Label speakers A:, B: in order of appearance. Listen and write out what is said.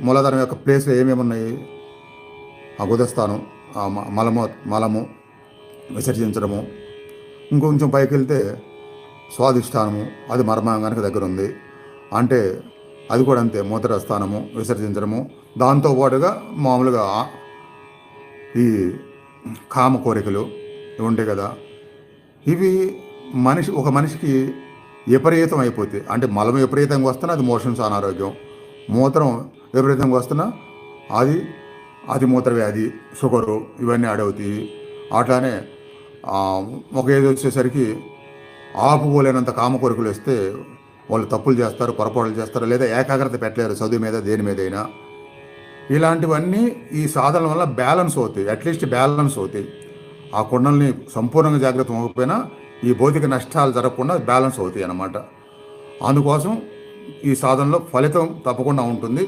A: మూలాధారం యొక్క ప్లేస్లో ఏమేమి ఉన్నాయి? ఆ గుదస్థానం, ఆ మలము విసర్జించడము. ఇంకొంచెం పైకి వెళ్తే స్వాధిష్టానము, అది మర్మాంగానికి దగ్గర ఉంది. అంటే అది కూడా అంతే, మూత్రస్థానము విసర్జించడము. దాంతోపాటుగా మామూలుగా ఈ కామ కోరికలు ఇవి ఉంటాయి కదా, ఇవి ఒక మనిషికి విపరీతం అయిపోతాయి. అంటే మలం విపరీతంగా వస్తున్నా అది మోషన్స్ అనారోగ్యం, మూత్రం విపరీతంగా వస్తున్నా అది మూత్ర వ్యాధి, షుగరు, ఇవన్నీ అడవుతాయి. అట్లానే ఒక ఏజ్ వచ్చేసరికి ఆపుకోలేనంత కామ కోరికలు వస్తే వాళ్ళు తప్పులు చేస్తారు, పొరపాట్లు చేస్తారు, లేదా ఏకాగ్రత పెట్టలేరు చదువు మీద, దేని మీదైనా. ఇలాంటివన్నీ ఈ సాధన వల్ల బ్యాలెన్స్ అవుతాయి, అట్లీస్ట్ బ్యాలెన్స్ అవుతాయి. ఆ కుండల్ని సంపూర్ణంగా జాగ్రత్త అవ్వకపోయినా ఈ భౌతిక నష్టాలు జరగకుండా బ్యాలెన్స్ అవుతాయి అన్నమాట. అందుకోసం ఈ సాధనలో ఫలితం తప్పకుండా ఉంటుంది.